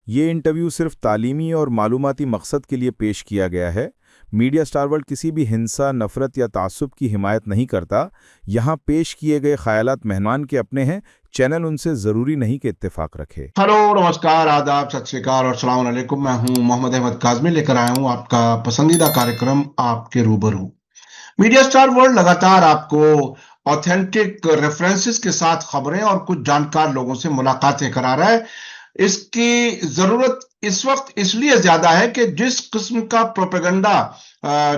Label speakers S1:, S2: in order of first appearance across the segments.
S1: ये इंटरव्यू सिर्फ तालीमी और मालूमाती मकसद के लिए पेश किया गया है। मीडिया स्टार वर्ल्ड किसी भी हिंसा, नफरत या तासुब की हिमायत नहीं करता। यहाँ पेश किए गए ख्यालात मेहमान के अपने हैं। चैनल उनसे ज़रूरी नहीं कि इत्तेफाक रखे।
S2: हेलो, नमस्कार, आदाब, सत श्री अकाल और सलाम अलैकुम। मैं हूं मोहम्मद अहमद काज़मी, लेकर आया हूं आपका पसंदीदा कार्यक्रम आपके रूबरू। मीडिया स्टार वर्ल्ड लगातार आपको ऑथेंटिक रेफरेंसेस के साथ खबरें और कुछ जानकार लोगों से मुलाकातें करा रहा है। इसकी जरूरत इस वक्त इसलिए ज्यादा है कि जिस किस्म का प्रोपेगेंडा,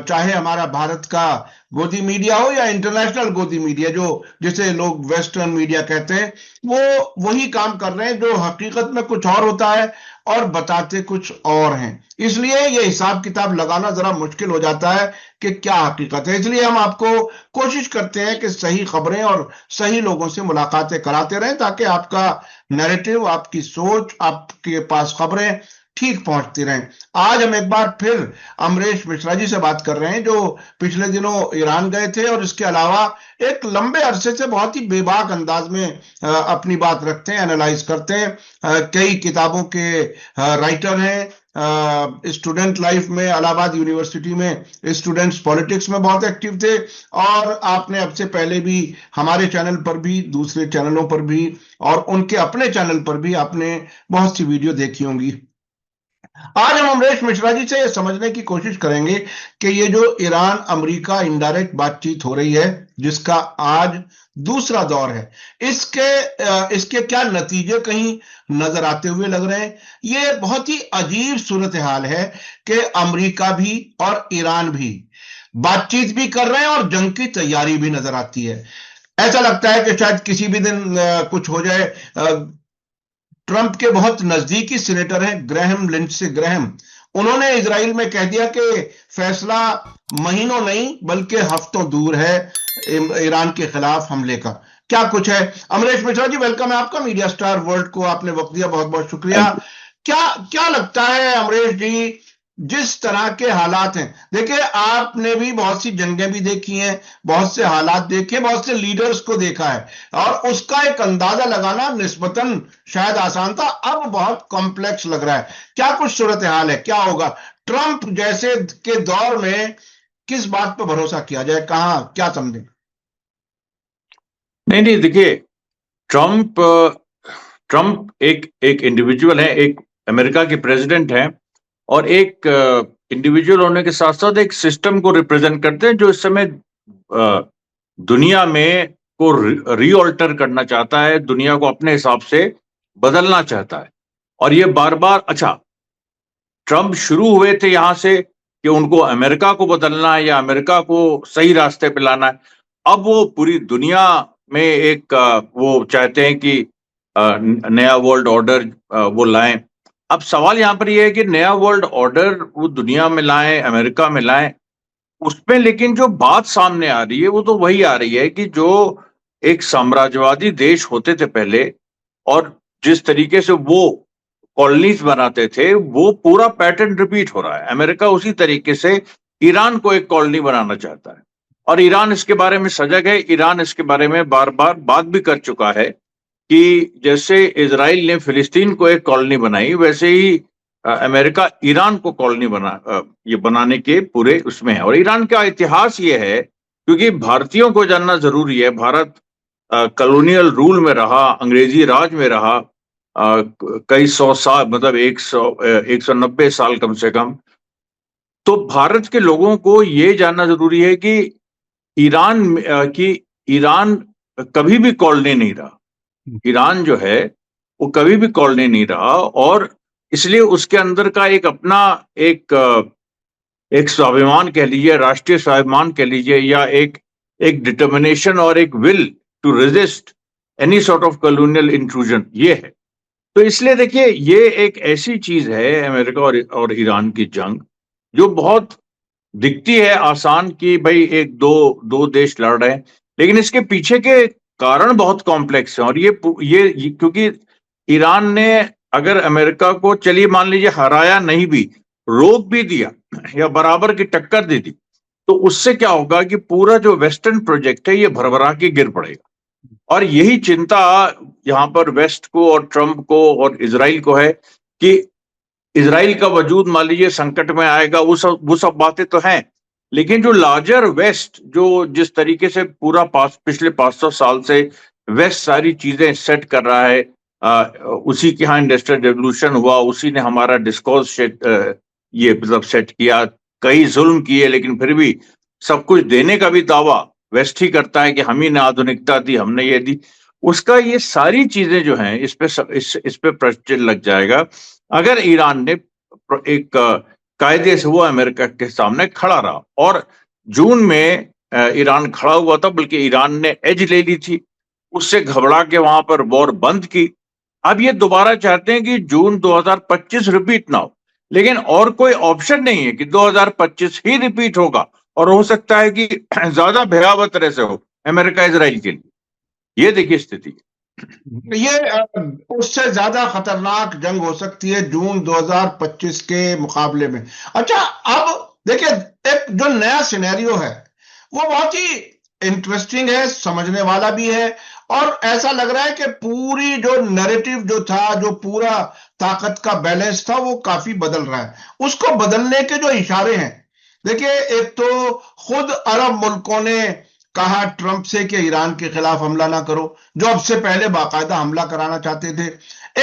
S2: चाहे हमारा भारत का गोदी मीडिया हो या इंटरनेशनल गोदी मीडिया, जो जिसे लोग वेस्टर्न मीडिया कहते हैं, वो वही काम कर रहे हैं जो हकीकत में कुछ और होता है और बताते कुछ और हैं। इसलिए ये हिसाब किताब लगाना जरा मुश्किल हो जाता है कि क्या हकीकत है। इसलिए हम आपको कोशिश करते हैं कि सही खबरें और सही लोगों से मुलाकातें कराते रहें, ताकि आपका नैरेटिव, आपकी सोच, आपके पास खबरें ठीक पहुंचती रहें। आज हम एक बार फिर अमरीश मिश्रा जी से बात कर रहे हैं, जो पिछले दिनों ईरान गए थे और इसके अलावा एक लंबे अरसे से बहुत ही बेबाक अंदाज में अपनी बात रखते हैं, एनालाइज करते हैं। कई किताबों के राइटर हैं। स्टूडेंट लाइफ में इलाहाबाद यूनिवर्सिटी में स्टूडेंट्स पॉलिटिक्स में बहुत एक्टिव थे, और आपने अब से पहले भी हमारे चैनल पर भी, दूसरे चैनलों पर भी और उनके अपने चैनल पर भी आपने बहुत सी वीडियो देखी होंगी। आज हम अमरीश मिश्रा जी से यह समझने की कोशिश करेंगे कि ये जो ईरान अमेरिका इनडायरेक्ट बातचीत हो रही है, जिसका आज दूसरा दौर है, इसके क्या नतीजे कहीं नजर आते हुए लग रहे हैं। ये बहुत ही अजीब सूरत हाल है कि अमेरिका भी और ईरान भी बातचीत भी कर रहे हैं और जंग की तैयारी भी नजर आती है। ऐसा लगता है कि शायद किसी भी दिन कुछ हो जाए। ट्रंप के बहुत नजदीकी सीनेटर हैं ग्रैहम लिंच से ग्रैहम, उन्होंने इजराइल में कह दिया कि फैसला महीनों नहीं बल्कि हफ्तों दूर है ईरान के खिलाफ हमले का। क्या कुछ है। अमरीश मिश्रा जी, वेलकम है आपका मीडिया स्टार वर्ल्ड को, आपने वक्त दिया, बहुत बहुत शुक्रिया।
S3: Thank you.
S2: क्या क्या लगता है अमरीश जी, जिस तरह के हालात हैं, देखिए आपने भी बहुत सी जंगें भी देखी हैं, बहुत से हालात देखे, बहुत से लीडर्स को देखा है, और उसका एक अंदाजा लगाना निस्बतन शायद आसान था, अब बहुत कॉम्प्लेक्स लग रहा है। क्या कुछ सूरत हाल है, क्या होगा ट्रंप जैसे के दौर में, किस बात पर भरोसा किया जाए, कहां क्या समझें।
S3: नहीं नहीं, देखिए, ट्रंप ट्रंप एक एक इंडिविजुअल है, एक अमेरिका के प्रेसिडेंट हैं, और एक इंडिविजुअल होने के साथ साथ एक सिस्टम को रिप्रेजेंट करते हैं जो इस समय दुनिया में को रीऑल्टर करना चाहता है, दुनिया को अपने हिसाब से बदलना चाहता है। और ये बार बार, अच्छा, ट्रंप शुरू हुए थे यहां से कि उनको अमेरिका को बदलना है या अमेरिका को सही रास्ते पे लाना है। अब वो पूरी दुनिया में एक वो चाहते हैं कि नया वर्ल्ड ऑर्डर वो लाएं। अब सवाल यहां पर ये है कि नया वर्ल्ड ऑर्डर वो दुनिया में लाएं, अमेरिका में लाएं, उसमें लेकिन जो बात सामने आ रही है वो तो वही आ रही है कि जो एक साम्राज्यवादी देश होते थे पहले, और जिस तरीके से वो कॉलोनीज बनाते थे, वो पूरा पैटर्न रिपीट हो रहा है। अमेरिका उसी तरीके से ईरान को एक कॉलोनी बनाना चाहता है, और ईरान इसके बारे में सजग है। ईरान इसके बारे में बार बार बात भी कर चुका है कि जैसे इजराइल ने फिलिस्तीन को एक कॉलोनी बनाई, वैसे ही अमेरिका ईरान को कॉलोनी ये बनाने के पूरे उसमें है। और ईरान का इतिहास ये है, क्योंकि भारतीयों को जानना जरूरी है, भारत कॉलोनियल रूल में रहा, अंग्रेजी राज में रहा कई सौ साल, मतलब 190 साल कम से कम। तो भारत के लोगों को ये जानना जरूरी है कि ईरान कभी भी कॉलोनी नहीं रहा। ईरान जो है वो कभी भी कॉलोनी नहीं रहा, और इसलिए उसके अंदर का एक अपना एक स्वाभिमान कह लीजिए, राष्ट्रीय स्वाभिमान कह लीजिए, या एक एक डिटर्मिनेशन और एक will to resist any sort of colonial intrusion, ये है। तो इसलिए देखिए, ये एक ऐसी चीज है अमेरिका और ईरान की जंग, जो बहुत दिखती है आसान कि भाई एक दो दो देश लड़ रहे हैं, लेकिन इसके पीछे के कारण बहुत कॉम्प्लेक्स हैं। और ये क्योंकि ईरान ने अगर अमेरिका को, चलिए मान लीजिए हराया नहीं भी, रोक भी दिया या बराबर की टक्कर दे दी, तो उससे क्या होगा कि पूरा जो वेस्टर्न प्रोजेक्ट है ये भरभरा के गिर पड़ेगा। और यही चिंता यहाँ पर वेस्ट को और ट्रंप को और इजराइल को है कि इजराइल का वजूद मान लीजिए संकट में आएगा, वो सब बातें तो हैं। लेकिन जो लार्जर वेस्ट, जो जिस तरीके से पूरा पिछले 500 साल से वेस्ट सारी चीजें सेट कर रहा है, उसी के यहाँ इंडस्ट्रियल रेवोल्यूशन हुआ, उसी ने हमारा डिस्कोर्स ये मतलब सेट किया, कई जुल्म किए, लेकिन फिर भी सब कुछ देने का भी दावा वेस्ट ही करता है कि हम ही ने आधुनिकता दी, हमने ये दी। उसका ये सारी चीजें जो हैं इस पे प्रश्न लग जाएगा अगर ईरान ने एक कायदे से वो अमेरिका के सामने खड़ा रहा। और जून में ईरान खड़ा हुआ था, बल्कि ईरान ने एज ले ली थी, उससे घबरा के वहां पर वॉर बंद की। अब ये दोबारा चाहते हैं कि जून 2025 रिपीट ना हो, लेकिन और कोई ऑप्शन नहीं है कि 2025 ही रिपीट होगा, और हो सकता है कि ज्यादा भयावह तरह से हो अमेरिका इजराइल के लिए। ये देखिए स्थिति,
S2: ये उससे ज्यादा खतरनाक जंग हो सकती है जून 2025 के मुकाबले में। अच्छा, अब देखिए, एक जो नया सिनेरियो है वो बहुत ही इंटरेस्टिंग है, समझने वाला भी है, और ऐसा लग रहा है कि पूरी जो नैरेटिव जो था, जो पूरा ताकत का बैलेंस था, वो काफी बदल रहा है। उसको बदलने के जो इशारे हैं, देखिए, एक तो खुद अरब मुल्कों ने कहा ट्रंप से कि ईरान के खिलाफ हमला ना करो, जो अब से पहले बाकायदा हमला कराना चाहते थे।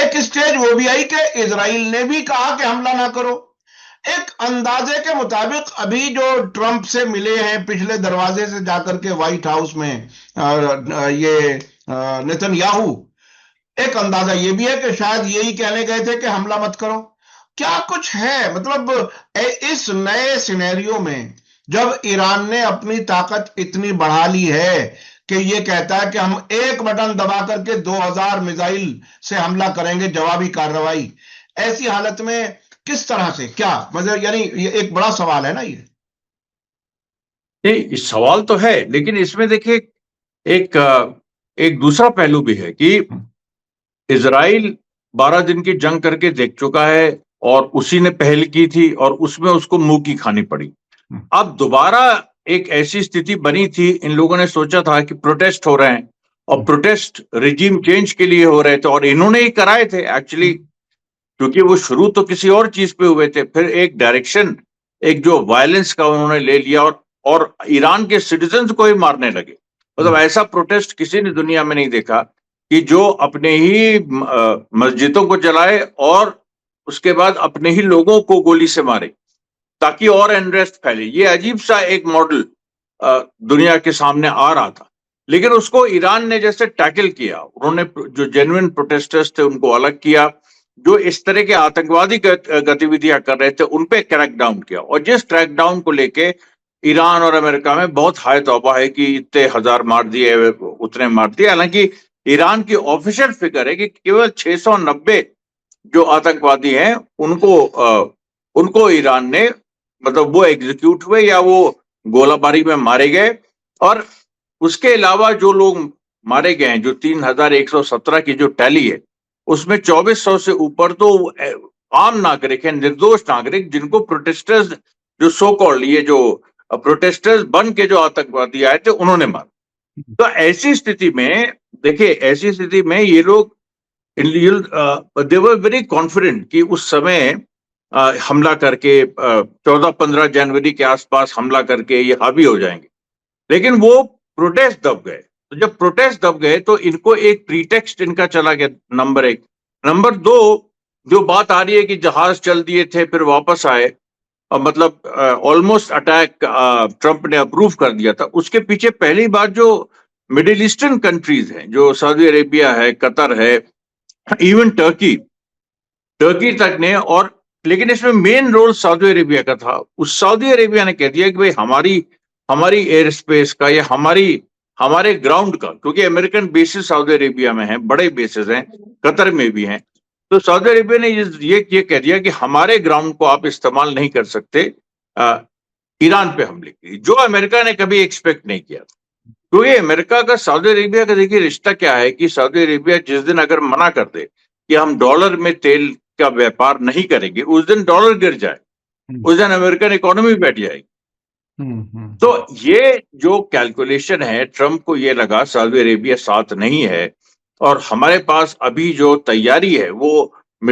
S2: एक स्टेज वो भी आई कि इजराइल ने भी कहा कि हमला ना करो। एक अंदाजे के मुताबिक अभी जो ट्रंप से मिले हैं पिछले दरवाजे से जाकर के व्हाइट हाउस में ये नेतन्याहू, एक अंदाजा ये भी है कि शायद यही कहने गए थे कि हमला मत करो। क्या कुछ है, मतलब इस नए सिनेरियो में जब ईरान ने अपनी ताकत इतनी बढ़ा ली है कि ये कहता है कि हम एक बटन दबा करके 2000 मिसाइल से हमला करेंगे, जवाबी कार्रवाई, ऐसी हालत में किस तरह से, क्या मतलब, यानी ये एक बड़ा सवाल है ना ये।
S3: नहीं, इस सवाल तो है, लेकिन इसमें देखिए एक दूसरा पहलू भी है कि इजराइल 12 दिन की जंग करके देख चुका है, और उसी ने पहल की थी, और उसमें उसको मुंह की खानी पड़ी। अब दोबारा एक ऐसी स्थिति बनी थी, इन लोगों ने सोचा था कि प्रोटेस्ट हो रहे हैं, और प्रोटेस्ट रिजीम चेंज के लिए हो रहे थे, और इन्होंने ही कराए थे एक्चुअली, क्योंकि वो शुरू तो किसी और चीज पे हुए थे, फिर एक डायरेक्शन, एक जो वायलेंस का उन्होंने ले लिया, और ईरान के सिटीजन्स को ही मारने लगे। मतलब ऐसा प्रोटेस्ट किसी ने दुनिया में नहीं देखा कि जो अपने ही मस्जिदों को जलाए और उसके बाद अपने ही लोगों को गोली से मारे, ताकि और अनरेस्ट फैले। ये अजीब सा एक मॉडल दुनिया के सामने आ रहा था, लेकिन उसको ईरान ने जैसे टैकल किया, उन्होंने जो जेन्युइन प्रोटेस्टर्स थे उनको अलग किया, जो इस तरह के आतंकवादी गतिविधियां कर रहे थे उन पे क्रैकडाउन किया। और जिस क्रैकडाउन को लेके ईरान और अमेरिका में बहुत हाय तौबा है कि इतने हजार मार दिए, उतने मार दिए। हालांकि ईरान की ऑफिशियल फिगर है कि केवल 690 जो आतंकवादी हैं उनको ईरान ने, मतलब वो एग्जीक्यूट हुए या वो गोलाबारी में मारे गए। और उसके अलावा जो लोग मारे गए हैं, जो 3117 की जो टैली है, उसमें 2400 से ऊपर तो आम नागरिक हैं, निर्दोष नागरिक, जिनको प्रोटेस्टर्स, जो सो कॉल्ड ये जो प्रोटेस्टर्स बन के जो आतंकवादी आए थे, उन्होंने मारा। तो ऐसी स्थिति में देखिए, ऐसी स्थिति में ये लोग दे वर वेरी कॉन्फिडेंट कि उस समय हमला करके 14-15 जनवरी के आसपास हमला करके ये हावी हो जाएंगे। लेकिन वो प्रोटेस्ट दब गए। तो जब प्रोटेस्ट दब गए तो इनको एक प्रीटेक्स्ट इनका चला गया, नंबर 1। नंबर 2, जो बात आ रही है कि जहाज चल दिए थे फिर वापस आए, मतलब ऑलमोस्ट अटैक ट्रंप ने अप्रूव कर दिया था, उसके पीछे पहली बात जो मिडिल ईस्टर्न कंट्रीज हैं, जो सऊदी अरेबिया है, कतर है, इवन टर्की तक ने, और लेकिन इसमें मेन रोल सऊदी अरेबिया का था। उस सऊदी अरेबिया ने कह दिया कि भाई हमारी एयर स्पेस का या हमारे ग्राउंड का, क्योंकि अमेरिकन बेसिस सऊदी अरेबिया में हैं, बड़े बेसिस हैं, कतर में भी हैं, तो सऊदी अरेबिया ने ये कह दिया कि हमारे ग्राउंड को आप इस्तेमाल नहीं कर सकते ईरान पे हमले के लिए, जो अमेरिका ने कभी एक्सपेक्ट नहीं किया था। क्योंकि अमेरिका का सऊदी अरेबिया का देखिए रिश्ता क्या है कि सऊदी अरेबिया जिस दिन अगर मना कर दे कि हम डॉलर में तेल का व्यापार नहीं करेंगे, उस दिन डॉलर गिर जाए, उस दिन अमेरिकन इकोनॉमी बैठ जाएगी। तो ये जो कैलकुलेशन है, ट्रंप को ये लगा सऊदी अरेबिया साथ नहीं है, और हमारे पास अभी जो तैयारी है वो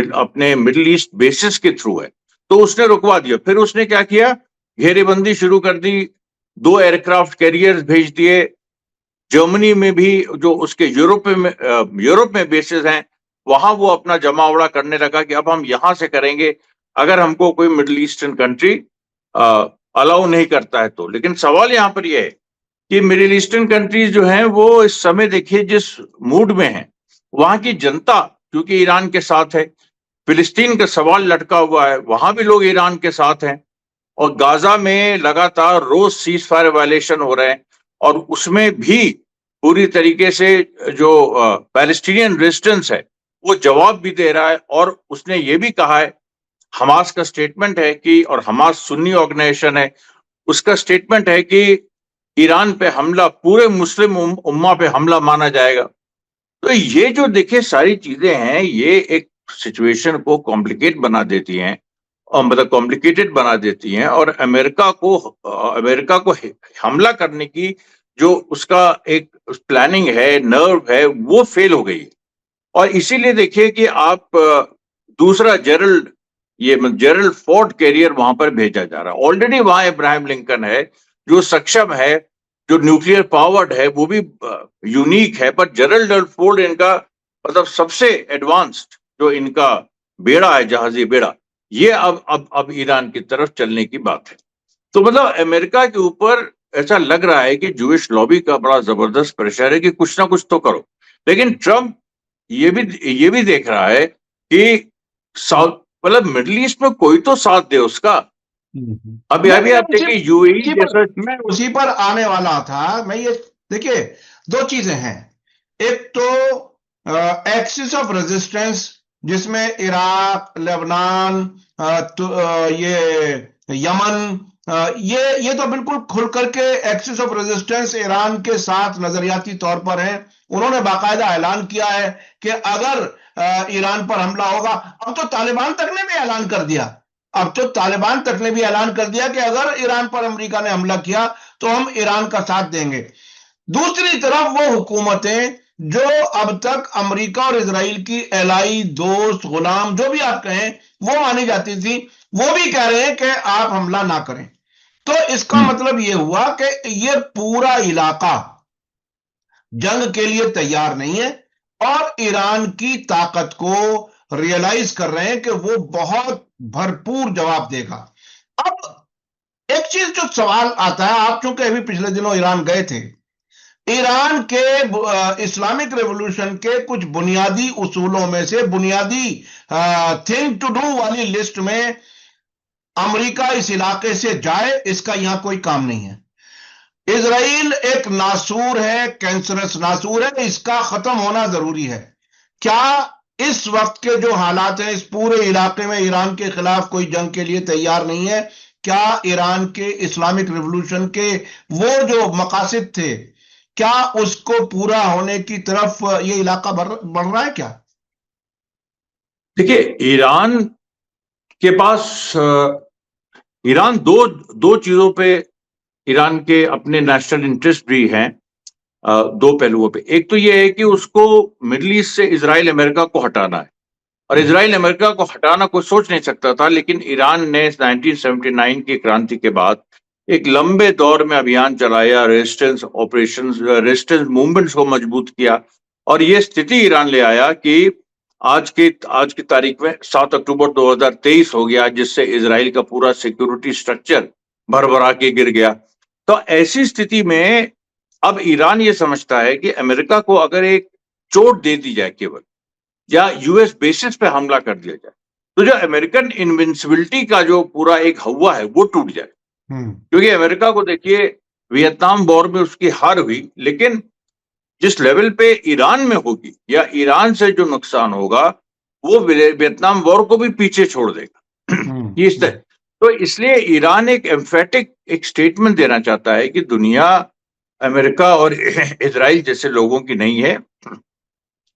S3: अपने मिडिल ईस्ट बेसिस के थ्रू है, तो उसने रुकवा दिया। फिर उसने क्या किया, घेरेबंदी शुरू कर दी, 2 एयरक्राफ्ट कैरियर्स भेज दिए। जर्मनी में भी जो उसके यूरोप में बेसिस हैं, वहां वो अपना जमावड़ा करने लगा कि अब हम यहां से करेंगे अगर हमको कोई मिडिल ईस्टर्न कंट्री अलाउ नहीं करता है तो। लेकिन सवाल यहां पर यह है कि मिडिल ईस्टर्न कंट्रीज जो हैं वो इस समय देखिए जिस मूड में हैं, वहां की जनता क्योंकि ईरान के साथ है, फिलिस्तीन का सवाल लटका हुआ है, वहां भी लोग ईरान के साथ हैं, और गाजा में लगातार रोज सीज फायर वायलेशन हो रहे हैं, और उसमें भी पूरी तरीके से जो पैलेस्टीनियन रेजिस्टेंस है वो जवाब भी दे रहा है। और उसने ये भी कहा है, हमास का स्टेटमेंट है कि, और हमास सुन्नी ऑर्गेनाइजेशन है, उसका स्टेटमेंट है कि ईरान पे हमला पूरे मुस्लिम उम्मा पे हमला माना जाएगा। तो ये जो देखिए सारी चीजें हैं, ये एक सिचुएशन को कॉम्प्लिकेट बना देती हैं, और मतलब कॉम्प्लिकेटेड बना देती हैं, और अमेरिका को हमला करने की जो उसका एक प्लानिंग है, नर्व है, वो फेल हो गई। और इसीलिए देखिए कि आप दूसरा जेरल्ड फोर्ड कैरियर वहां पर भेजा जा रहा है। ऑलरेडी वहां इब्राहिम लिंकन है जो सक्षम है, जो न्यूक्लियर पावर्ड है, वो भी यूनिक है, पर जेरल्ड फोर्ड इनका मतलब सबसे एडवांस्ड जो इनका बेड़ा है, जहाजी बेड़ा, ये अब ईरान की तरफ चलने की बात है। तो मतलब अमेरिका के ऊपर ऐसा लग रहा है कि जूइश लॉबी का बड़ा जबरदस्त प्रेशर है कि कुछ ना कुछ तो करो। लेकिन ट्रंप ये भी देख रहा है कि साउथ मतलब मिडिल ईस्ट में कोई तो साथ दे उसका। अभी आप देखिए यूएई जैसा,
S2: मैं उसी पर आने वाला था। मैं ये देखिए, 2 चीजें हैं। एक तो एक्सिस ऑफ रेजिस्टेंस, जिसमें इराक, लेबनान, ये यमन, ये तो बिल्कुल खुल करके एक्सिस ऑफ रेजिस्टेंस ईरान के साथ नजरियाती तौर पर है। उन्होंने बाकायदा ऐलान किया है कि अगर ईरान पर हमला होगा, अब तो तालिबान तक ने भी ऐलान कर दिया, कि अगर ईरान पर अमेरिका ने हमला किया तो हम ईरान का साथ देंगे। दूसरी तरफ वो हुकूमतें जो अब तक अमेरिका और इजराइल की एलाई, दोस्त, गुलाम, जो भी आप कहें, वो मानी जाती थी, वो भी कह रहे हैं कि आप हमला ना करें। तो इसका मतलब ये हुआ कि ये पूरा इलाका जंग के लिए तैयार नहीं है, और ईरान की ताकत को रियलाइज कर रहे हैं कि वो बहुत भरपूर जवाब देगा। अब एक चीज जो सवाल आता है, आप चूंकि अभी पिछले दिनों ईरान गए थे, ईरान के इस्लामिक रेवोल्यूशन के कुछ बुनियादी उसूलों में से, बुनियादी थिंग टू डू वाली लिस्ट में अमेरिका इस इलाके से जाए, इसका यहां कोई काम नहीं है। इजराइल एक नासूर है, कैंसरस नासूर है, इसका खत्म होना जरूरी है। क्या इस वक्त के जो हालात हैं, इस पूरे इलाके में ईरान के खिलाफ कोई जंग के लिए तैयार नहीं है? क्या ईरान के इस्लामिक रिवॉल्यूशन के वो जो मकासद थे, क्या उसको पूरा होने की तरफ ये इलाका बढ़ रहा है क्या?
S3: देखिए ईरान के पास ईरान दो चीजों पे, ईरान के अपने नेशनल इंटरेस्ट भी हैं, 2 पहलुओं पे। एक तो ये है कि उसको मिडिल ईस्ट से इजराइल अमेरिका को हटाना है, और इजराइल अमेरिका को हटाना कोई सोच नहीं सकता था, लेकिन ईरान ने 1979 की क्रांति के बाद एक लंबे दौर में अभियान चलाया, रेजिस्टेंस ऑपरेशंस, रेजिस्टेंस मूवमेंट्स को मजबूत किया, और ये स्थिति ईरान ले आया कि आज की तारीख में 7 अक्टूबर 2023 हो गया, जिससे इजराइल का पूरा सिक्योरिटी स्ट्रक्चर भरभरा के गिर गया। तो ऐसी स्थिति में अब ईरान ये समझता है कि अमेरिका को अगर एक चोट दे दी जाए केवल, या यूएस बेसिस पे हमला कर दिया जाए, तो जो अमेरिकन इनविंसिबिलिटी का जो पूरा एक हवा है वो टूट जाए। क्योंकि अमेरिका को देखिए, वियतनाम वॉर में उसकी हार हुई, लेकिन जिस लेवल पे ईरान में होगी या ईरान से जो नुकसान होगा, वो वियतनाम वॉर को भी पीछे छोड़ देगा। इस तरह, तो इसलिए ईरान एक एम्फेटिक एक स्टेटमेंट देना चाहता है कि दुनिया अमेरिका और इजराइल जैसे लोगों की नहीं है,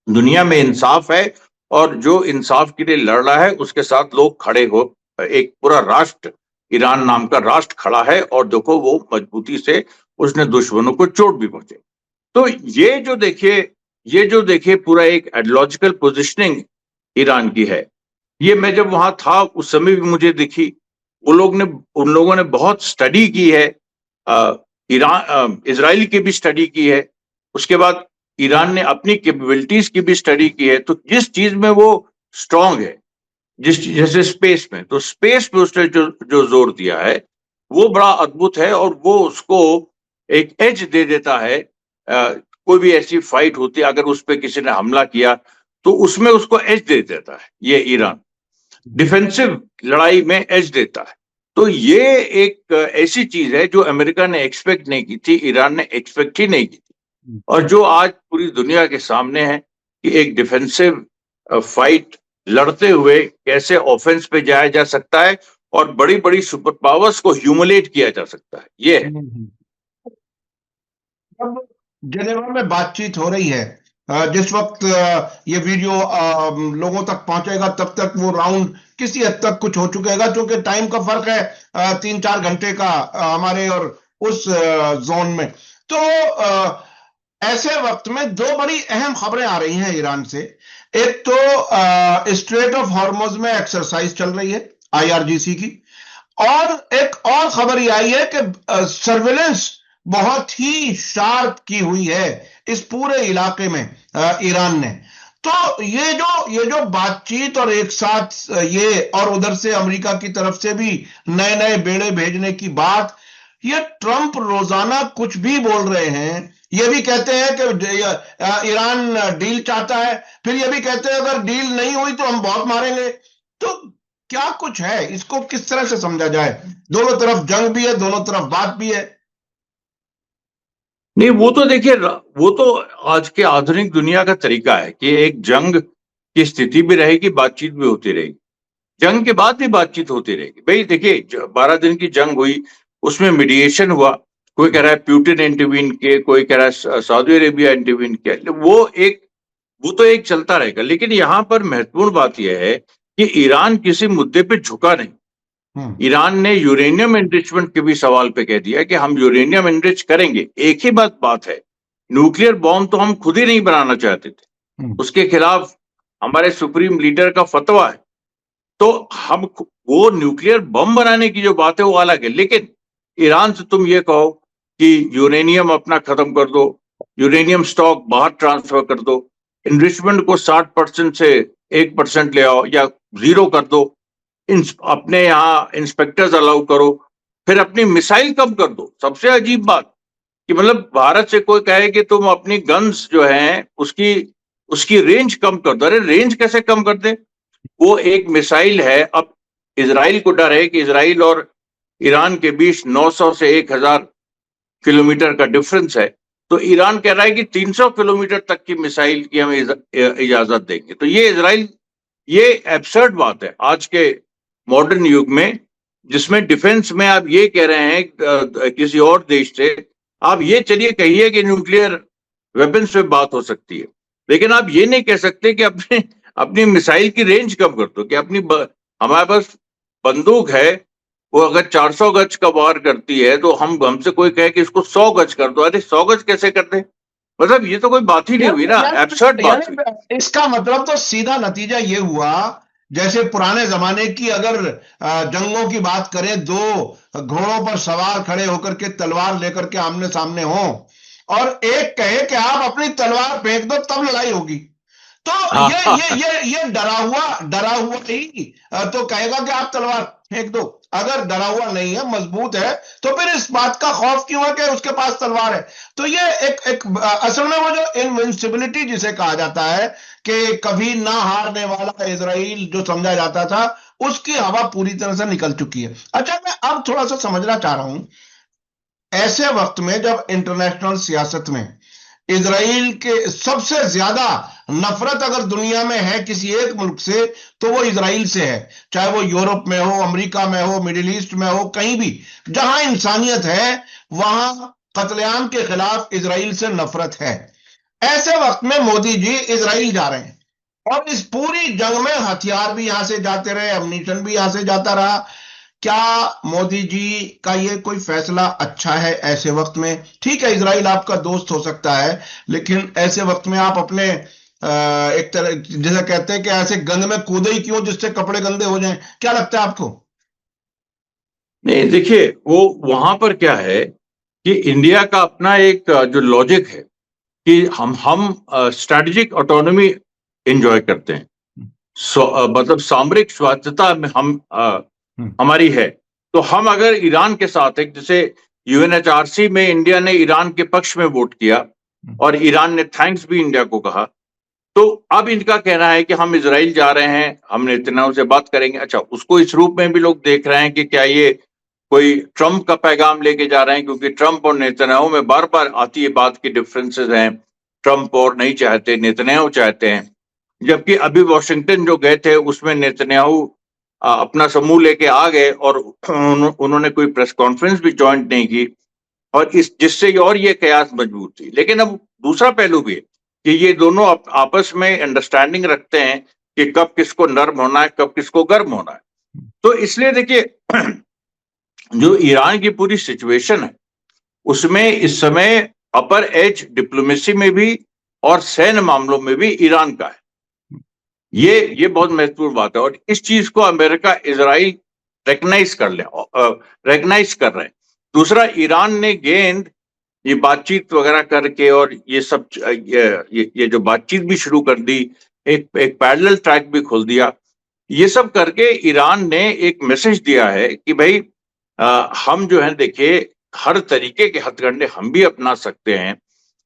S3: दुनिया में इंसाफ है, और जो इंसाफ के लिए लड़ रहा है उसके साथ लोग खड़े हो। एक पूरा राष्ट्र, ईरान नाम का राष्ट्र खड़ा है, और देखो वो मजबूती से उसने दुश्मनों को चोट भी पहुंचे। तो ये जो देखिए पूरा एक आइडियोलॉजिकल पोजिशनिंग ईरान की है, ये मैं जब वहां था उस समय भी मुझे दिखी। उन लोगों ने बहुत स्टडी की है, इजराइल की भी स्टडी की है, उसके बाद ईरान ने अपनी कैपेबिलिटीज की भी स्टडी की है। तो जिस चीज में वो स्ट्रांग है, जैसे स्पेस में, तो स्पेस पे उसने जो जो जोर दिया है वो बड़ा अद्भुत है, और वो उसको एक एज दे देता है। कोई भी ऐसी फाइट होती है, अगर उस पर किसी ने हमला किया तो उसमें उसको एज दे देता है ये ईरान, डिफेंसिव लड़ाई में एज देता है। तो ये एक ऐसी चीज है जो अमेरिका ने एक्सपेक्ट नहीं की थी, ईरान ने एक्सपेक्ट ही नहीं की थी, और जो आज पूरी दुनिया के सामने है कि एक डिफेंसिव फाइट लड़ते हुए कैसे ऑफेंस पे जाया जा सकता है और बड़ी बड़ी सुपर पावर्स को ह्यूमिलेट किया जा सकता है, ये है।
S2: अब जेनेवा में बातचीत हो रही है, जिस वक्त ये वीडियो लोगों तक पहुंचेगा तब तक वो राउंड किसी हद तक कुछ हो चुकेगा, क्योंकि टाइम का फर्क है 3-4 घंटे का हमारे और उस जोन में। तो ऐसे वक्त में दो बड़ी अहम खबरें आ रही हैं ईरान से। एक तो स्ट्रेट ऑफ हॉर्मुज में एक्सरसाइज चल रही है IRGC की, और एक और खबर ये आई है कि सर्वेलेंस बहुत ही शार्प की हुई है इस पूरे इलाके में ईरान ने। तो ये जो बातचीत और एक साथ ये और उधर से अमेरिका की तरफ से भी नए नए बेड़े भेजने की बात, ये ट्रंप रोजाना कुछ भी बोल रहे हैं। ये भी कहते हैं कि ईरान डील चाहता है, फिर ये भी कहते हैं अगर डील नहीं हुई तो हम बहुत मारेंगे। तो क्या कुछ है, इसको किस तरह से समझा जाए? दोनों तरफ जंग भी है, दोनों तरफ बात भी है।
S3: नहीं, वो तो देखिए, वो तो आज के आधुनिक दुनिया का तरीका है कि एक जंग की स्थिति भी रहेगी, बातचीत भी होती रहेगी, जंग के बाद भी बातचीत होती रहेगी। भाई देखिए, 12 दिन की जंग हुई, उसमें मीडिएशन हुआ, कोई कह रहा है प्यूटिन इंटरवीन किए, कोई कह रहा है सऊदी अरेबिया इंटरवीन किया, वो तो एक चलता रहेगा। लेकिन यहां पर महत्वपूर्ण बात यह है कि ईरान किसी मुद्दे पे झुका नहीं। ईरान ने यूरेनियम एनरिचमेंट के भी सवाल पे कह दिया कि हम यूरेनियम एनरिच करेंगे। एक ही बात है, न्यूक्लियर बॉम्ब तो हम खुद ही नहीं बनाना चाहते थे, उसके खिलाफ हमारे सुप्रीम लीडर का फतवा है। तो हम वो न्यूक्लियर बम बनाने की जो बात है वो अलग है, लेकिन ईरान से तुम ये कहो कि यूरेनियम अपना खत्म कर दो, यूरेनियम स्टॉक बाहर ट्रांसफर कर दो, इनरिचमेंट को 60% से 1% ले आओ या 0 कर दो, अपने यहाँ इंस्पेक्टर्स अलाउ करो, फिर अपनी मिसाइल कम कर दो। सबसे अजीब बात कि मतलब भारत से कोई कहे कि तुम अपनी गन्स जो हैं उसकी रेंज कम कर दो। अरे रेंज कैसे कम कर दे? वो एक मिसाइल है। अब इजराइल को डर है कि इजराइल और ईरान के बीच 900 से 1000 किलोमीटर का डिफरेंस है, तो ईरान कह रहा है कि 300 किलोमीटर तक की मिसाइल की हम इजाजत देंगे। तो ये एब्सर्ड बात है आज के मॉडर्न युग में, जिसमें डिफेंस में आप ये कह रहे हैं किसी और देश से, आप ये चलिए कहिए कि न्यूक्लियर वेपन्स पे बात हो सकती है, लेकिन आप ये नहीं कह सकते कि अपनी मिसाइल की रेंज कम कर दो। कि हमारे पास बंदूक है, वो अगर 400 गज का वार करती है तो हमसे कोई कहे कि इसको 100 गज कर दो। अरे 100 गज कैसे कर दे? मतलब ये तो कोई बात ही नहीं हुई ना, एब्सर्ड बात हुई।
S2: इसका मतलब तो सीधा नतीजा ये हुआ, जैसे पुराने जमाने की अगर जंगों की बात करें, दो घोड़ों पर सवार खड़े होकर के तलवार लेकर के आमने सामने हो, और एक कहे कि आप अपनी तलवार फेंक दो तब लड़ाई होगी। तो ये डरा हुआ ही तो कहेगा कि आप तलवार फेंक दो। अगर डरा हुआ नहीं है, मजबूत है, तो फिर इस बात का खौफ क्यों है कि उसके पास तलवार है? तो ये एक असल में वो जो इनविंसिबिलिटी जिसे कहा जाता है कि कभी ना हारने वाला इजराइल जो समझा जाता था, उसकी हवा पूरी तरह से निकल चुकी है। अच्छा, मैं अब थोड़ा सा समझना चाह रहा हूं, ऐसे वक्त में जब इंटरनेशनल सियासत में इजराइल के सबसे ज्यादा नफरत अगर दुनिया में है किसी एक मुल्क से, तो वो इजराइल से है। चाहे वो यूरोप में हो, अमेरिका में हो, मिडिल ईस्ट में हो, कहीं भी जहां इंसानियत है वहां कत्लेआम के खिलाफ इजराइल से नफरत है। ऐसे वक्त में मोदी जी इजराइल जा रहे हैं, और इस पूरी जंग में हथियार भी यहां से जाते रहे, अम्यूनिशन भी यहां से जाता रहा। क्या मोदी जी का ये कोई फैसला अच्छा है ऐसे वक्त में? ठीक है, इजराइल आपका दोस्त हो सकता है, लेकिन ऐसे वक्त में आप अपने एक तरह जैसा कहते हैं कि ऐसे गंद में कूदे ही क्यों जिससे कपड़े गंदे हो जाएं, क्या लगता है आपको?
S3: नहीं, देखिए वो वहां पर क्या है कि इंडिया का अपना एक जो लॉजिक है कि हम स्ट्रेटेजिक ऑटोनॉमी एंजॉय करते हैं। मतलब सामरिक स्वायत्तता में हमारी है। तो हम अगर ईरान के साथ एक, जैसे यूएनएचआरसी में इंडिया ने ईरान के पक्ष में वोट किया और ईरान ने थैंक्स भी इंडिया को कहा, तो अब इनका कहना है कि हम इजराइल जा रहे हैं, हम नेतन्याहू से बात करेंगे। अच्छा, उसको इस रूप में भी लोग देख रहे हैं कि क्या ये कोई ट्रंप का पैगाम लेके जा रहे हैं, क्योंकि ट्रंप और नेतन्याहू में बार बार आती है बात की डिफरेंसेस हैं। ट्रंप और नहीं चाहते, नेतन्याहू चाहते हैं। जबकि अभी वॉशिंगटन जो गए थे उसमें नेतन्याहू अपना समूह लेके आ गए और उन्होंने कोई प्रेस कॉन्फ्रेंस भी ज्वाइन नहीं की, और इस जिससे और ये कयास मजबूत थी। लेकिन अब दूसरा पहलू भी है कि ये दोनों आपस में अंडरस्टैंडिंग रखते हैं कि कब किसको नर्म होना है, कब किसको गर्म होना है। तो इसलिए देखिए जो ईरान की पूरी सिचुएशन है उसमें इस समय अपर एज डिप्लोमेसी में भी और सैन्य मामलों में भी ईरान का है। ये बहुत महत्वपूर्ण बात है, और इस चीज को अमेरिका, इजराइल रिकग्नाइज कर रहे हैं। दूसरा, ईरान ने गेंद ये बातचीत वगैरह करके और ये सब ये जो बातचीत भी शुरू कर दी, एक पैरेलल ट्रैक भी खोल दिया। ये सब करके ईरान ने एक मैसेज दिया है कि भाई हम जो है, देखिए हर तरीके के हथकंडे हम भी अपना सकते हैं,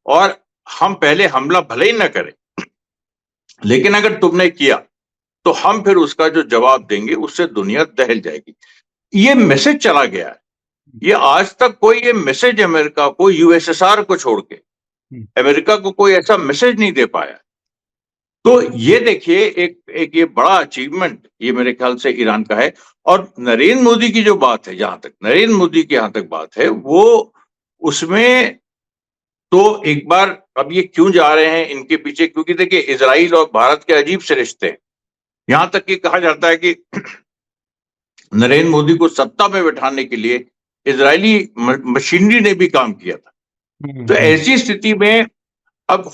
S3: और हम पहले हमला भले ही ना करें, लेकिन अगर तुमने किया तो हम फिर उसका जो जवाब देंगे उससे दुनिया दहल जाएगी। ये मैसेज चला गया है। ये आज तक कोई ये मैसेज अमेरिका को, यूएसएसआर को छोड़ के अमेरिका को कोई ऐसा मैसेज नहीं दे पाया। तो ये देखिए एक ये बड़ा अचीवमेंट ये मेरे ख्याल से ईरान का है। और नरेंद्र मोदी की जो बात है, जहां तक नरेंद्र मोदी की यहां तक बात है, वो उसमें तो एक बार, अब ये क्यों जा रहे हैं इनके पीछे, क्योंकि देखिए इजराइल और भारत के अजीब से रिश्ते हैं। यहां तक कि कहा जाता है कि नरेंद्र मोदी को सत्ता में बैठाने के लिए इजरायली मशीनरी ने भी काम किया था। तो ऐसी स्थिति में अब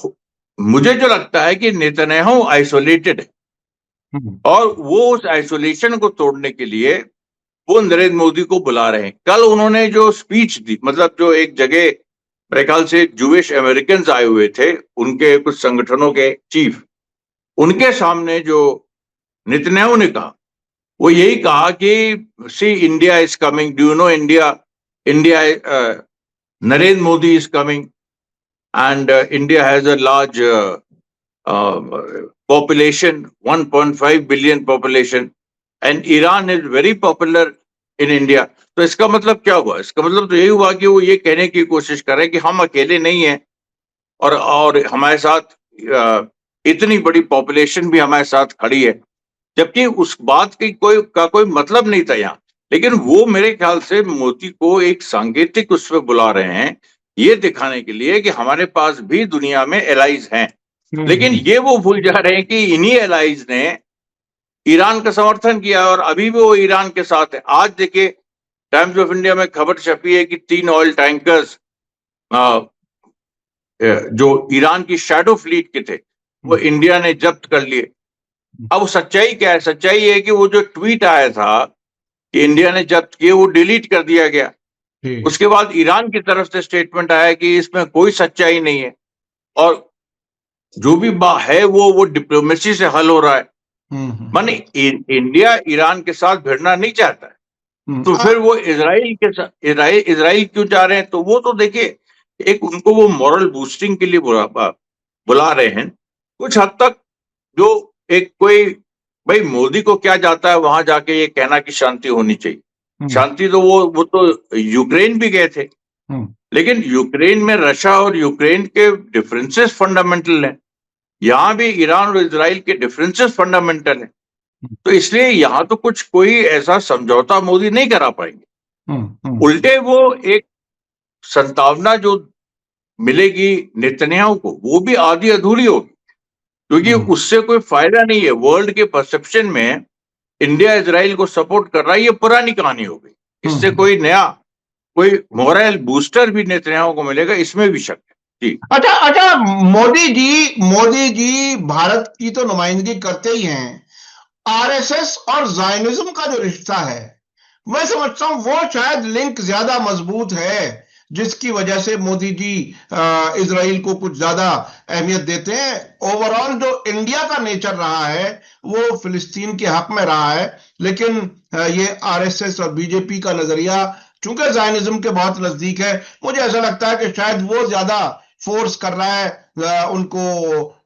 S3: मुझे जो लगता है कि नेतन्याहू आइसोलेटेड है, और वो उस आइसोलेशन को तोड़ने के लिए वो नरेंद्र मोदी को बुला रहे हैं। कल उन्होंने जो स्पीच दी, मतलब जो एक जगह मेरे ख्याल से जूविश अमेरिकन आए हुए थे, उनके कुछ संगठनों के चीफ, उनके सामने जो नेतन्याहू ने कहा, वो यही कहा कि see India is coming, do you know India, Narendra Modi is coming, and India has a large population, 1.5 billion population, and Iran is very popular in India. तो इसका मतलब क्या हुआ? इसका मतलब तो यही हुआ कि वो ये कहने की कोशिश कर रहे हैं कि हम अकेले नहीं हैं, और हमारे साथ इतनी बड़ी पॉपुलेशन भी हमारे साथ खड़ी है, जबकि उस बात की कोई मतलब नहीं था यहाँ। लेकिन वो मेरे ख्याल से मोदी को एक सांकेतिक उसमें बुला रहे हैं, ये दिखाने के लिए कि हमारे पास भी दुनिया में एलाइज हैं। लेकिन ये वो भूल जा रहे हैं कि इन्हीं एलाइज ने ईरान का समर्थन किया, और अभी भी वो ईरान के साथ है। आज देखिए टाइम्स ऑफ इंडिया में खबर छपी है कि 3 ऑयल टैंकर्स जो ईरान की शैडो फ्लीट के थे वो इंडिया ने जब्त कर लिए। अब सच्चाई क्या है? सच्चाई है कि वो जो ट्वीट आया था कि इंडिया ने जब्त किए, वो डिलीट कर दिया गया। उसके बाद ईरान की तरफ से स्टेटमेंट आया कि इसमें कोई सच्चाई नहीं है, और जो भी है वो डिप्लोमेसी से हल हो रहा है। माने इंडिया ईरान के साथ भिड़ना नहीं चाहता है, तो फिर वो इजराइल के साथ इजराइल क्यों जा रहे हैं? तो वो तो देखिए एक उनको वो मॉरल बूस्टिंग के लिए बुला रहे हैं कुछ हद तक। जो एक कोई भाई मोदी को क्या जाता है वहां जाके ये कहना कि शांति होनी चाहिए। शांति तो वो तो यूक्रेन भी गए थे, लेकिन यूक्रेन में रशिया और यूक्रेन के डिफरेंसेस फंडामेंटल हैं। यहां भी ईरान और इजराइल के डिफरेंसेस फंडामेंटल हैं। तो इसलिए यहां तो कोई ऐसा समझौता मोदी नहीं करा पाएंगे। उल्टे वो एक संभावना जो मिलेगी नेतन्याहू को, वो भी आधी अधूरी होगी, क्योंकि उससे कोई फायदा नहीं है। वर्ल्ड के परसेप्शन में इंडिया इजराइल को सपोर्ट कर रहा है, ये पुरानी कहानी हो गई। इससे कोई नया कोई मोरल बूस्टर भी नेतन्याहू को मिलेगा, इसमें भी शक है। जी।
S2: अच्छा, मोदी जी भारत की तो नुमाइंदगी करते ही हैं। आरएसएस और जायनिज्म का जो रिश्ता है, मैं समझता हूं वो शायद लिंक ज्यादा मजबूत है, जिसकी वजह से मोदी जी इजराइल को कुछ ज्यादा अहमियत देते हैं। ओवरऑल जो इंडिया का नेचर रहा है वो फिलिस्तीन के हक में रहा है, लेकिन ये आरएसएस और बीजेपी का नजरिया चूंकि जायनिज्म के बहुत नजदीक है, मुझे ऐसा लगता है कि शायद वो ज्यादा फोर्स कर रहा है उनको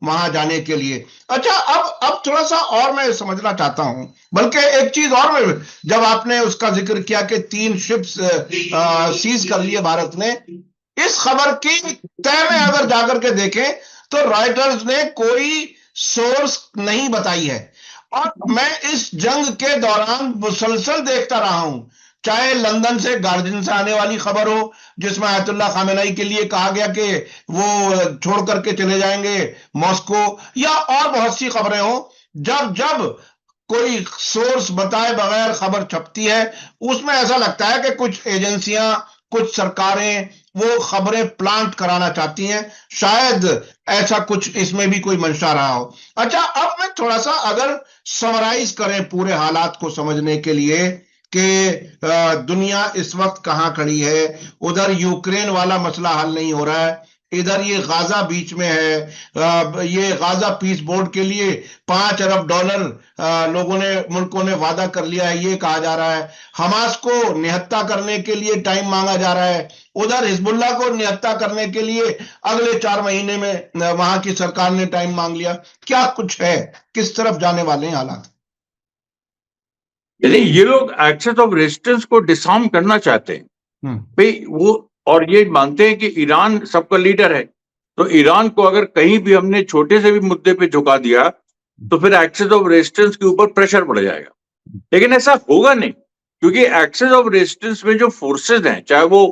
S2: वहां जाने के लिए। अच्छा, अब थोड़ा सा और मैं समझना चाहता हूं, बल्कि एक चीज और मैं, जब आपने उसका जिक्र किया कि 3 शिप्स सीज कर लिए भारत ने, इस खबर की तय में अगर जाकर के देखें तो रॉयटर्स ने कोई सोर्स नहीं बताई है। और मैं इस जंग के दौरान मुसलसल देखता रहा हूं, चाहे लंदन से गार्जियन से आने वाली खबर हो जिसमें आयतुल्लाह खामेनेई के लिए कहा गया कि वो छोड़ करके चले जाएंगे मॉस्को, या और बहुत सी खबरें हो, जब जब कोई सोर्स बताए बगैर खबर छपती है, उसमें ऐसा लगता है कि कुछ एजेंसियां, कुछ सरकारें वो खबरें प्लांट कराना चाहती हैं। शायद ऐसा कुछ इसमें भी कोई मंशा रहा हो। अच्छा, अब मैं थोड़ा सा अगर समराइज करें पूरे हालात को समझने के लिए कि दुनिया इस वक्त कहां खड़ी है। उधर यूक्रेन वाला मसला हल नहीं हो रहा है, इधर ये गाजा बीच में है। ये गाजा पीस बोर्ड के लिए $5 अरब मुल्कों ने वादा कर लिया है, ये कहा जा रहा है। हमास को निहत्था करने के लिए टाइम मांगा जा रहा है, उधर हिजबुल्लाह को निहत्था करने के लिए अगले 4 महीने में वहां की सरकार ने टाइम मांग लिया। क्या कुछ है, किस तरफ जाने वाले हैं हालात?
S3: यानी ये लोग एक्सेस ऑफ रेजिस्टेंस को डिसआर्म करना चाहते हैं भाई, वो और ये मानते हैं कि ईरान सबका लीडर है, तो ईरान को अगर कहीं भी हमने छोटे से भी मुद्दे पे झुका दिया तो फिर एक्सेस ऑफ रेजिस्टेंस के ऊपर प्रेशर बढ़ जाएगा। लेकिन ऐसा होगा नहीं, क्योंकि एक्सेस ऑफ रेजिस्टेंस में जो फोर्सेस हैं, चाहे वो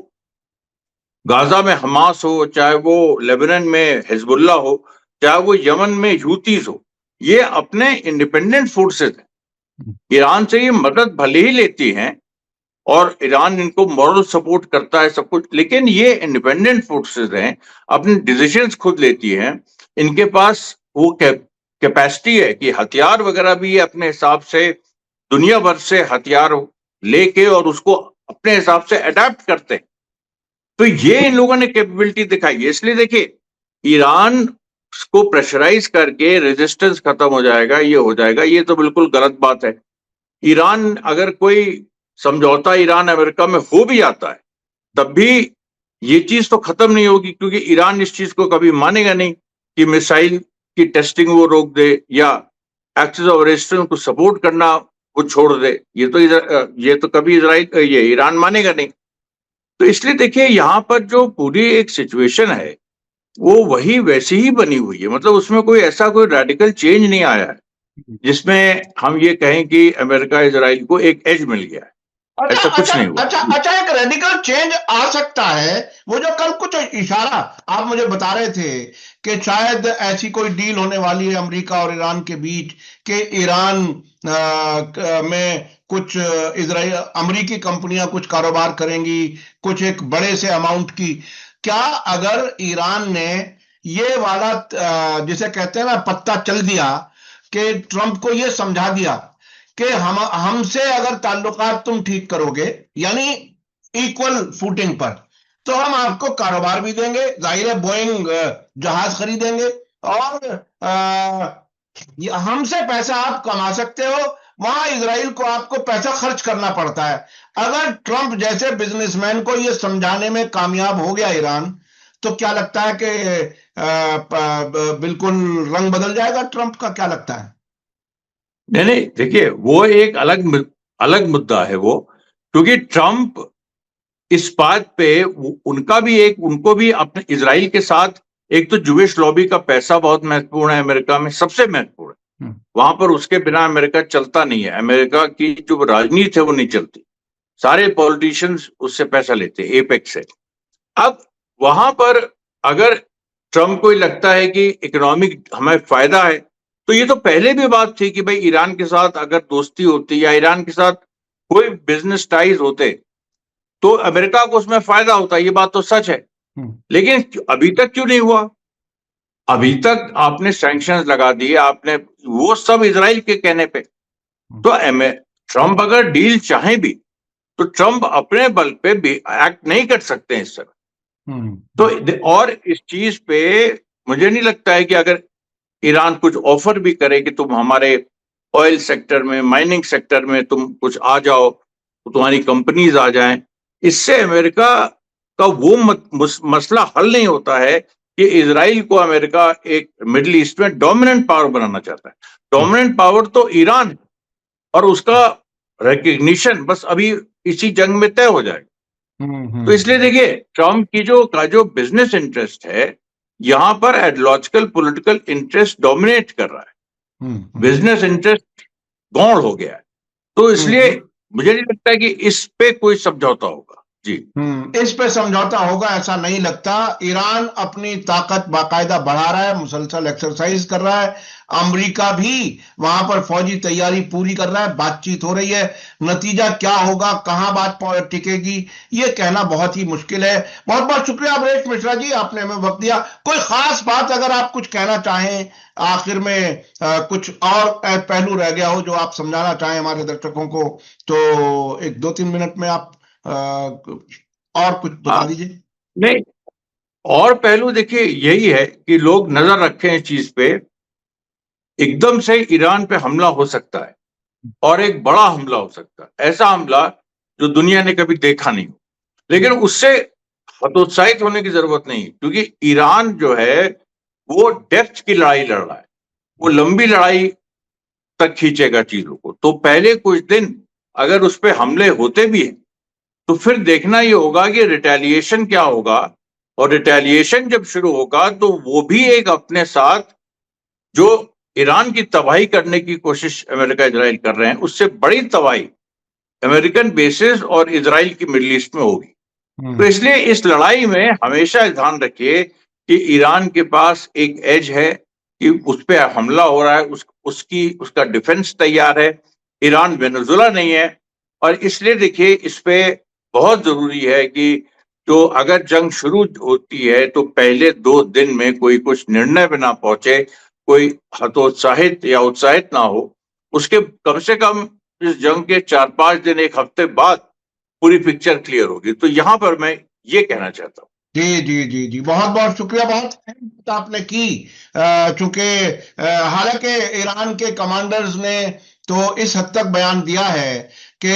S3: गाजा में हमास हो, चाहे वो लेबनान में हिजबुल्लाह हो, चाहे वो यमन में ह्यूतीज हो, ये अपने इंडिपेंडेंट फोर्सेस हैं। ईरान से ये मदद भले ही लेती हैं और ईरान इनको मॉरल सपोर्ट करता है सब कुछ, लेकिन ये इंडिपेंडेंट फोर्सेस हैं, अपने डिसीजंस खुद लेती हैं। इनके पास वो कैपेसिटी है कि हथियार वगैरह भी ये अपने हिसाब से दुनिया भर से हथियार लेके और उसको अपने हिसाब से अडेप्ट करते हैं। तो ये इन लोगों ने कैपेबिलिटी दिखाई है। इसलिए देखिए, ईरान को प्रेशराइज करके रेजिस्टेंस खत्म हो जाएगा, ये हो जाएगा, ये तो बिल्कुल गलत बात है। ईरान अगर कोई समझौता ईरान अमेरिका में हो भी जाता है, तब भी ये चीज तो खत्म नहीं होगी, क्योंकि ईरान इस चीज को कभी मानेगा नहीं कि मिसाइल की टेस्टिंग वो रोक दे या एक्सेस ऑफ रेजिस्टेंस को सपोर्ट करना वो छोड़ दे। ये तो कभी ये ईरान मानेगा नहीं। तो इसलिए देखिए, यहाँ पर जो पूरी एक सिचुएशन है वो वही वैसी ही बनी हुई है, मतलब उसमें कोई ऐसा कोई रेडिकल चेंज नहीं आया है जिसमें हम ये कहें कि अमेरिका इजराइल को एक एज मिल गया है। ऐसा कुछ नहीं हुआ।
S2: अच्छा, एक रेडिकल चेंज आ सकता है। वो जो कल कुछ इशारा आप मुझे बता रहे थे कि शायद ऐसी कोई डील होने वाली है अमेरिका और ईरान के बीच कि ईरान में कुछ इजराइल अमेरिकी कंपनियां कुछ कारोबार करेंगी, कुछ एक बड़े से अमाउंट की। क्या अगर ईरान ने ये वाला जिसे कहते हैं ना पत्ता चल दिया, कि ट्रंप को ये समझा दिया कि हमसे अगर ताल्लुकात तुम ठीक करोगे, यानी इक्वल फूटिंग पर, तो हम आपको कारोबार भी देंगे, जाहिर है बोइंग जहाज खरीदेंगे, और हमसे पैसा आप कमा सकते हो, वहां इजराइल को आपको पैसा खर्च करना पड़ता है। अगर ट्रंप जैसे बिजनेसमैन को यह समझाने में कामयाब हो गया ईरान, तो क्या लगता है कि बिल्कुल रंग बदल जाएगा ट्रंप का? क्या लगता है?
S3: नहीं, देखिए, वो एक अलग मुद्दा है वो, क्योंकि ट्रंप इस बात पे उनको भी अपने इजराइल के साथ, एक तो जूविश लॉबी का पैसा बहुत महत्वपूर्ण है अमेरिका में, सबसे महत्वपूर्ण है। वहां पर उसके बिना अमेरिका चलता नहीं है। अमेरिका की जो राजनीति है वो नहीं चलती, सारे पॉलिटिशियंस उससे पैसा लेते हैं, एपेक से। अब वहां पर अगर ट्रंप को लगता है कि इकोनॉमिक हमें फायदा है, तो ये तो पहले भी बात थी कि भाई ईरान के साथ अगर दोस्ती होती या ईरान के साथ कोई बिजनेस टाइज होते तो अमेरिका को उसमें फायदा होता, ये बात तो सच है। लेकिन अभी तक क्यों नहीं हुआ? अभी तक आपने सैंक्शंस लगा दिए, आपने, वो सब इजराइल के कहने पे। तो ट्रंप अगर डील चाहे भी तो ट्रंप अपने बल पे भी एक्ट नहीं कर सकते हैं इस समय। तो और इस चीज पे मुझे नहीं लगता है कि अगर ईरान कुछ ऑफर भी करे कि तुम हमारे ऑयल सेक्टर में, माइनिंग सेक्टर में तुम कुछ आ जाओ, तो तुम्हारी कंपनीज आ जाएं, इससे अमेरिका का वो मसला हल नहीं होता है कि इजराइल को अमेरिका एक मिडिल ईस्ट में डोमिनेंट पावर बनाना चाहता है। डोमिनेंट पावर तो ईरान है और उसका रिकग्निशन बस अभी इसी जंग में तय हो जाएगा। तो इसलिए देखिए, ट्रम्प की जो बिजनेस इंटरेस्ट है, यहां पर आइडियोलॉजिकल पॉलिटिकल इंटरेस्ट डोमिनेट कर रहा है, बिजनेस इंटरेस्ट गौण हो गया है। तो इसलिए मुझे नहीं लगता कि इस पे कोई समझौता होगा। जी,
S2: इस पे समझौता होगा ऐसा नहीं लगता। ईरान अपनी ताकत बाकायदा बढ़ा रहा है, मुसलसल एक्सरसाइज कर रहा है। अमेरिका भी वहां पर फौजी तैयारी पूरी कर रहा है, बातचीत हो रही है। नतीजा क्या होगा, कहां बात टिकेगी, ये कहना बहुत ही मुश्किल है। बहुत बहुत शुक्रिया अमरीश मिश्रा जी, आपने हमें वक्त दिया। कोई खास बात अगर आप कुछ कहना चाहें आखिर में, कुछ और पहलू रह गया हो जो आप समझाना चाहें हमारे दर्शकों को, तो एक 2-3 मिनट में आप और कुछ बता दीजिए।
S3: नहीं, और पहलू देखिए यही है कि लोग नजर रखें इस चीज पे। एकदम से ईरान पे हमला हो सकता है और एक बड़ा हमला हो सकता है, ऐसा हमला जो दुनिया ने कभी देखा नहीं। लेकिन उससे हतोत्साहित होने की जरूरत नहीं, क्योंकि ईरान जो है वो डेप्थ की लड़ाई लड़ रहा है, वो लंबी लड़ाई तक खींचेगा चीजों को। तो पहले कुछ दिन अगर उस पर हमले होते भी हैं तो फिर देखना ये होगा कि रिटेलिएशन क्या होगा, और रिटेलिएशन जब शुरू होगा तो वो भी एक अपने साथ जो ईरान की तबाही करने की कोशिश अमेरिका इजराइल कर रहे हैं, उससे बड़ी तबाही अमेरिकन बेसिस और इजराइल की मिडिल ईस्ट में होगी। तो इसलिए इस लड़ाई में हमेशा ध्यान रखिए कि ईरान के पास एक एज है कि उस पर हमला हो रहा है, उसका डिफेंस तैयार है। ईरान वेनेजुला नहीं है। और इसलिए देखिए, इस पे बहुत जरूरी है कि तो अगर जंग शुरू होती है तो पहले 2 दिन में कोई कुछ निर्णय पे ना पहुंचे, कोई हतोत्साहित या उत्साहित ना हो। उसके कम से कम इस जंग के 4-5 दिन, 1 हफ्ते बाद पूरी पिक्चर क्लियर होगी। तो यहां पर मैं ये कहना चाहता हूँ।
S2: जी जी जी जी, बहुत बहुत शुक्रिया। बहुत अहम बात आपने की, चूंकि हालांकि ईरान के कमांडर्स ने तो इस हद तक बयान दिया है कि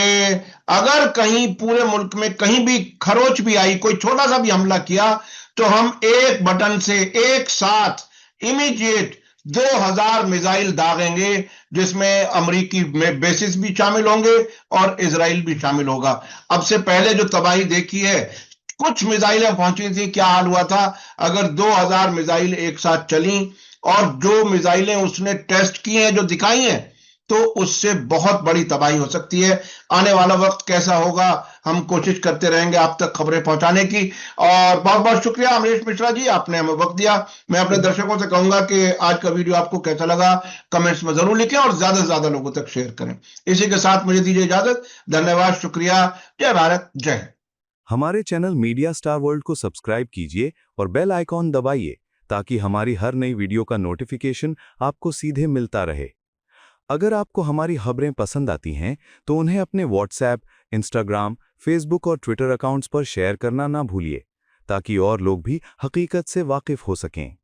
S2: अगर कहीं पूरे मुल्क में कहीं भी खरोच भी आई, कोई छोटा सा भी हमला किया, तो हम एक बटन से एक साथ इमीडिएट 2000 मिसाइल दागेंगे, जिसमें अमरीकी में बेसिस भी शामिल होंगे और इजराइल भी शामिल होगा। अब से पहले जो तबाही देखी है, कुछ मिसाइलें पहुंची थी, क्या हाल हुआ था अगर 2000 मिसाइल एक साथ चली, और जो मिसाइलें उसने टेस्ट की हैं, जो दिखाई हैं, तो उससे बहुत बड़ी तबाही हो सकती है। आने वाला वक्त कैसा होगा, हम कोशिश करते रहेंगे आप तक खबरें पहुंचाने की। और बहुत बहुत शुक्रिया अमरीश मिश्रा जी, आपने हमें वक्त दिया। मैं अपने दर्शकों से कहूंगा कि आज का वीडियो आपको कैसा लगा कमेंट्स में जरूर लिखें और ज्यादा से ज्यादा लोगों तक शेयर करें। इसी के साथ मुझे दीजिए इजाजत। धन्यवाद, शुक्रिया। जय भारत, जय हिंद।
S4: हमारे चैनल मीडिया स्टार वर्ल्ड को सब्सक्राइब कीजिए और बेल आइकॉन दबाइए ताकि हमारी हर नई वीडियो का नोटिफिकेशन आपको सीधे मिलता रहे। अगर आपको हमारी खबरें पसंद आती हैं तो उन्हें अपने व्हाट्सएप, इंस्टाग्राम, फेसबुक और ट्विटर अकाउंट्स पर शेयर करना ना भूलिए ताकि और लोग भी हकीकत से वाकिफ हो सकें।